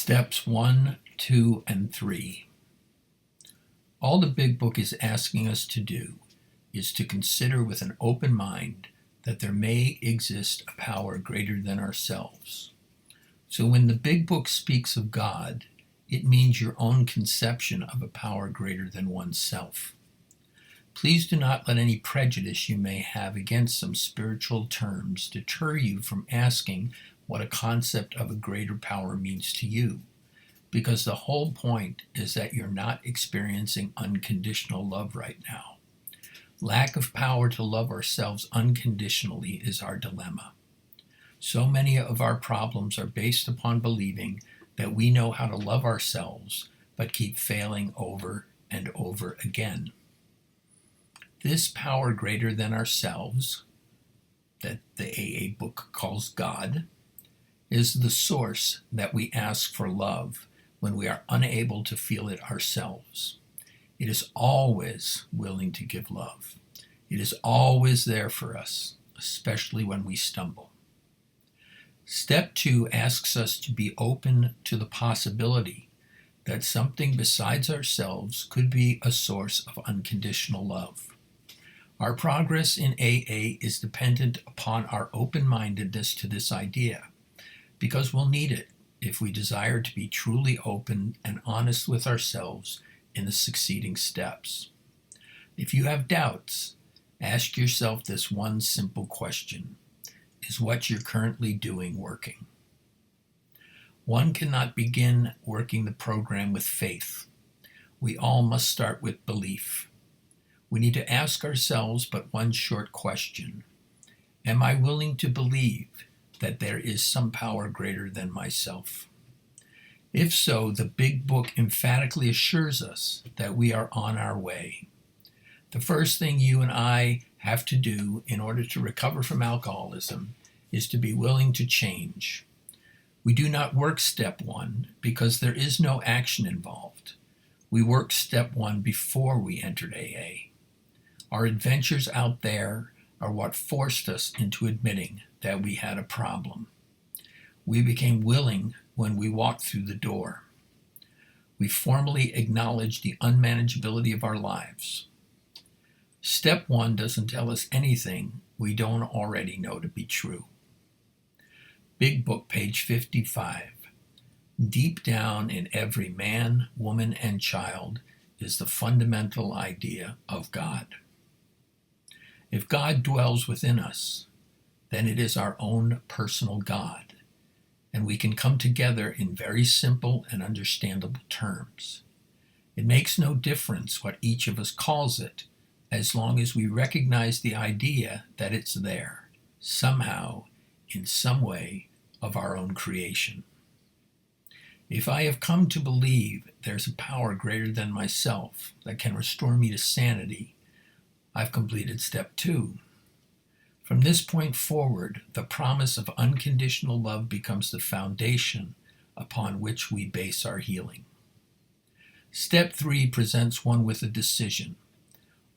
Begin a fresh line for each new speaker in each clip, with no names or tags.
Steps 1, 2, and 3. All the Big Book is asking us to do is to consider with an open mind that there may exist a power greater than ourselves. So when the Big Book speaks of God, it means your own conception of a power greater than oneself. Please do not let any prejudice you may have against some spiritual terms deter you from asking what a concept of a greater power means to you, because the whole point is that you're not experiencing unconditional love right now. Lack of power to love ourselves unconditionally is our dilemma. So many of our problems are based upon believing that we know how to love ourselves, but keep failing over and over again. This power greater than ourselves, that the AA book calls God, is the source that we ask for love when we are unable to feel it ourselves. It is always willing to give love. It is always there for us, especially when we stumble. Step 2 asks us to be open to the possibility that something besides ourselves could be a source of unconditional love. Our progress in AA is dependent upon our open-mindedness to this idea, because we'll need it if we desire to be truly open and honest with ourselves in the succeeding steps. If you have doubts, ask yourself this one simple question: is what you're currently doing working? One cannot begin working the program with faith. We all must start with belief. We need to ask ourselves but one short question: am I willing to believe that there is some power greater than myself? If so, the Big Book emphatically assures us that we are on our way. The first thing you and I have to do in order to recover from alcoholism is to be willing to change. We do not work step 1 because there is no action involved. We work step 1 before we entered AA. Our adventures out there are what forced us into admitting that we had a problem. We became willing when we walked through the door. We formally acknowledged the unmanageability of our lives. Step 1 doesn't tell us anything we don't already know to be true. Big Book, page 55. Deep down in every man, woman, and child is the fundamental idea of God. If God dwells within us, then it is our own personal God, and we can come together in very simple and understandable terms. It makes no difference what each of us calls it, as long as we recognize the idea that it's there, somehow, in some way, of our own creation. If I have come to believe there's a power greater than myself that can restore me to sanity, I've completed step 2. From this point forward, the promise of unconditional love becomes the foundation upon which we base our healing. Step 3 presents one with a decision.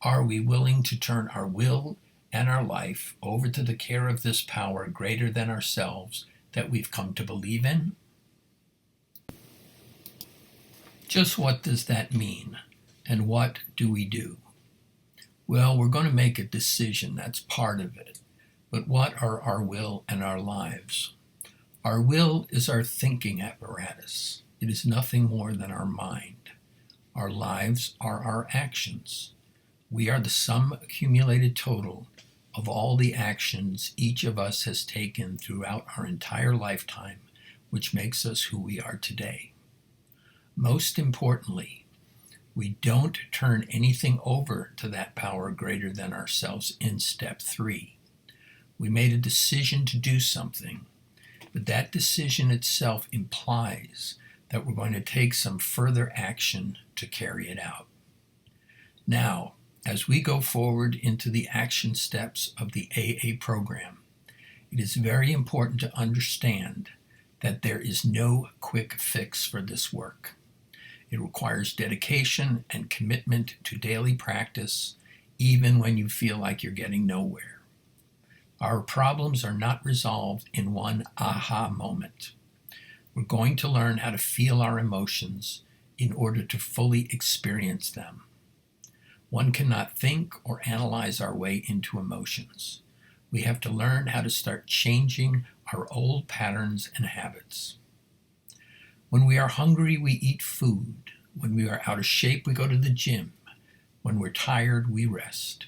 Are we willing to turn our will and our life over to the care of this power greater than ourselves that we've come to believe in? Just what does that mean, and what do we do? Well, we're going to make a decision. That's part of it. But what are our will and our lives? Our will is our thinking apparatus. It is nothing more than our mind. Our lives are our actions. We are the sum accumulated total of all the actions each of us has taken throughout our entire lifetime, which makes us who we are today. Most importantly, we don't turn anything over to that power greater than ourselves in step 3. We made a decision to do something, but that decision itself implies that we're going to take some further action to carry it out. Now, as we go forward into the action steps of the AA program, it is very important to understand that there is no quick fix for this work. It requires dedication and commitment to daily practice, even when you feel like you're getting nowhere. Our problems are not resolved in one aha moment. We're going to learn how to feel our emotions in order to fully experience them. One cannot think or analyze our way into emotions. We have to learn how to start changing our old patterns and habits. When we are hungry, we eat food. When we are out of shape, we go to the gym. When we're tired, we rest.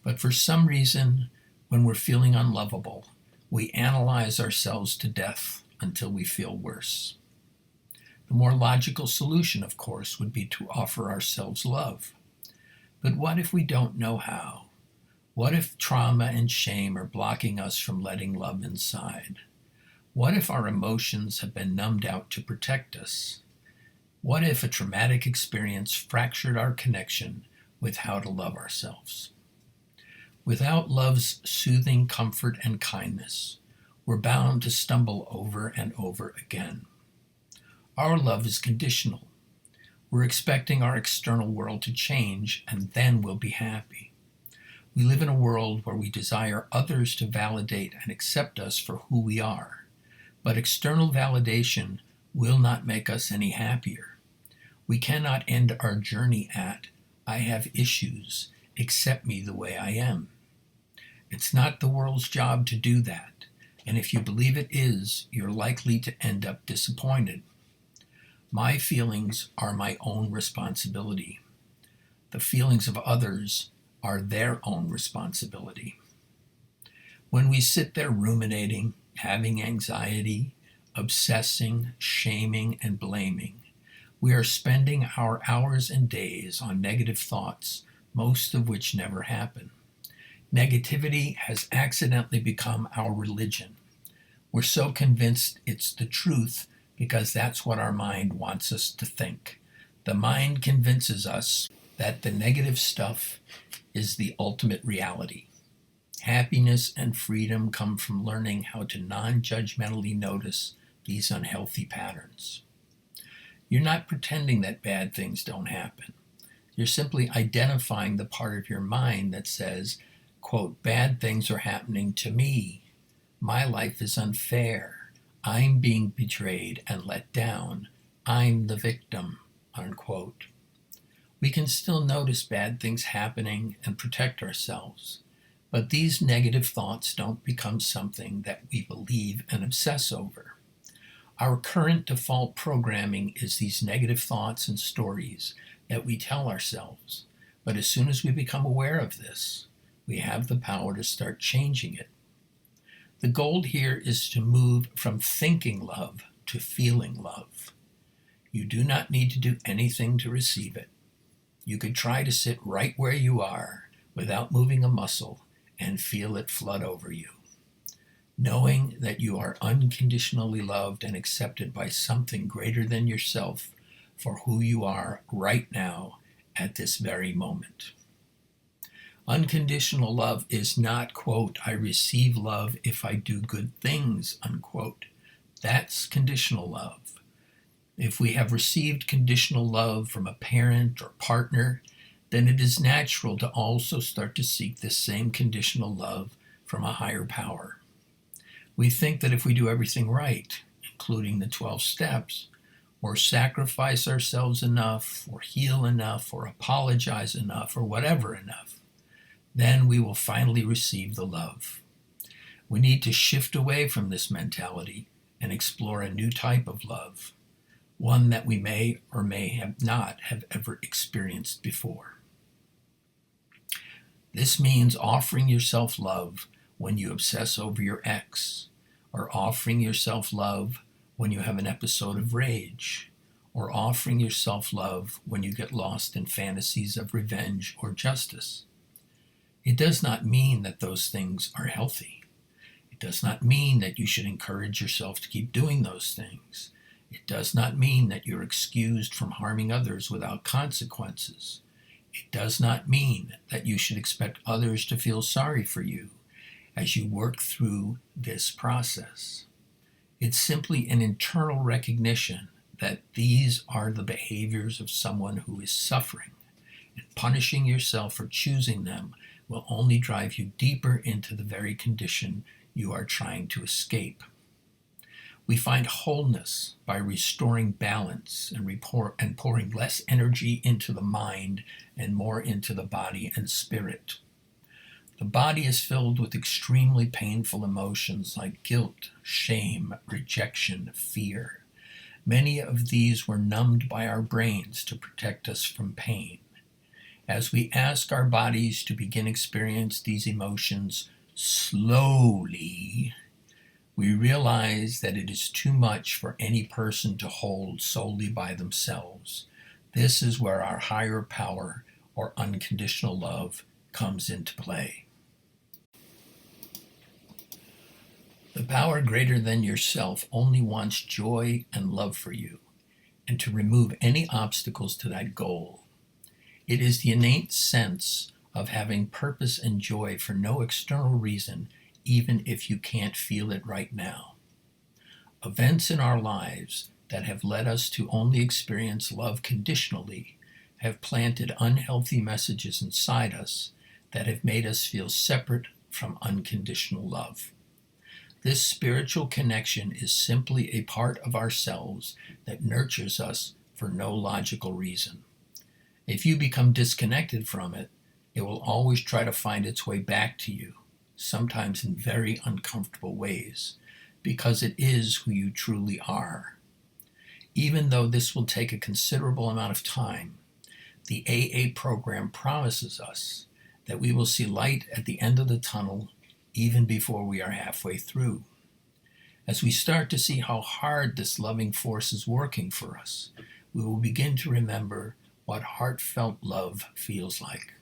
But for some reason, when we're feeling unlovable, we analyze ourselves to death until we feel worse. The more logical solution, of course, would be to offer ourselves love. But what if we don't know how? What if trauma and shame are blocking us from letting love inside? What if our emotions have been numbed out to protect us? What if a traumatic experience fractured our connection with how to love ourselves? Without love's soothing comfort and kindness, we're bound to stumble over and over again. Our love is conditional. We're expecting our external world to change, and then we'll be happy. We live in a world where we desire others to validate and accept us for who we are. But external validation will not make us any happier. We cannot end our journey at, I have issues, accept me the way I am. It's not the world's job to do that, and if you believe it is, you're likely to end up disappointed. My feelings are my own responsibility. The feelings of others are their own responsibility. When we sit there ruminating, having anxiety, obsessing, shaming, and blaming, we are spending our hours and days on negative thoughts, most of which never happen. Negativity has accidentally become our religion. We're so convinced it's the truth because that's what our mind wants us to think. The mind convinces us that the negative stuff is the ultimate reality. Happiness and freedom come from learning how to non-judgmentally notice these unhealthy patterns. You're not pretending that bad things don't happen. You're simply identifying the part of your mind that says, quote, bad things are happening to me. My life is unfair. I'm being betrayed and let down. I'm the victim, unquote. We can still notice bad things happening and protect ourselves, but these negative thoughts don't become something that we believe and obsess over. Our current default programming is these negative thoughts and stories that we tell ourselves, but as soon as we become aware of this, we have the power to start changing it. The goal here is to move from thinking love to feeling love. You do not need to do anything to receive it. You could try to sit right where you are without moving a muscle and feel it flood over you. Knowing that you are unconditionally loved and accepted by something greater than yourself for who you are right now at this very moment. Unconditional love is not, quote, I receive love if I do good things, unquote. That's conditional love. If we have received conditional love from a parent or partner, then it is natural to also start to seek this same conditional love from a higher power. We think that if we do everything right, including the 12 steps, or sacrifice ourselves enough, or heal enough, or apologize enough, or whatever enough, then we will finally receive the love. We need to shift away from this mentality and explore a new type of love, one that we may or may have not have ever experienced before. This means offering yourself love when you obsess over your ex, or offering yourself love when you have an episode of rage, or offering yourself love when you get lost in fantasies of revenge or justice. It does not mean that those things are healthy. It does not mean that you should encourage yourself to keep doing those things. It does not mean that you're excused from harming others without consequences. It does not mean that you should expect others to feel sorry for you as you work through this process. It's simply an internal recognition that these are the behaviors of someone who is suffering, and punishing yourself for choosing them will only drive you deeper into the very condition you are trying to escape. We find wholeness by restoring balance and pouring less energy into the mind and more into the body and spirit. The body is filled with extremely painful emotions like guilt, shame, rejection, fear. Many of these were numbed by our brains to protect us from pain. As we ask our bodies to begin experience these emotions slowly, we realize that it is too much for any person to hold solely by themselves. This is where our higher power or unconditional love comes into play. The power greater than yourself only wants joy and love for you, and to remove any obstacles to that goal. It is the innate sense of having purpose and joy for no external reason, even if you can't feel it right now. Events in our lives that have led us to only experience love conditionally have planted unhealthy messages inside us that have made us feel separate from unconditional love. This spiritual connection is simply a part of ourselves that nurtures us for no logical reason. If you become disconnected from it, it will always try to find its way back to you, sometimes in very uncomfortable ways, because it is who you truly are. Even though this will take a considerable amount of time, the AA program promises us that we will see light at the end of the tunnel even before we are halfway through. As we start to see how hard this loving force is working for us, we will begin to remember what heartfelt love feels like.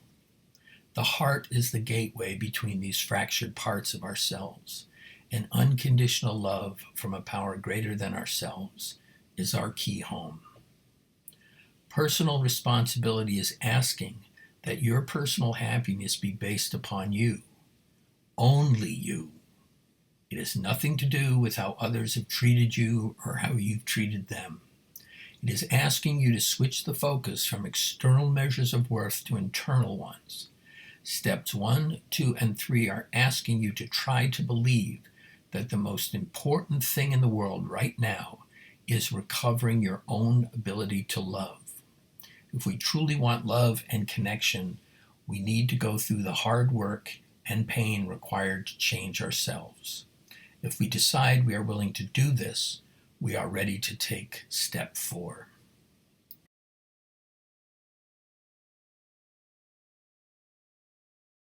The heart is the gateway between these fractured parts of ourselves, and unconditional love from a power greater than ourselves is our key home. Personal responsibility is asking that your personal happiness be based upon you, only you. It has nothing to do with how others have treated you or how you've treated them. It is asking you to switch the focus from external measures of worth to internal ones. Steps 1, 2, and 3 are asking you to try to believe that the most important thing in the world right now is recovering your own ability to love. If we truly want love and connection, we need to go through the hard work and pain required to change ourselves. If we decide we are willing to do this, we are ready to take step 4.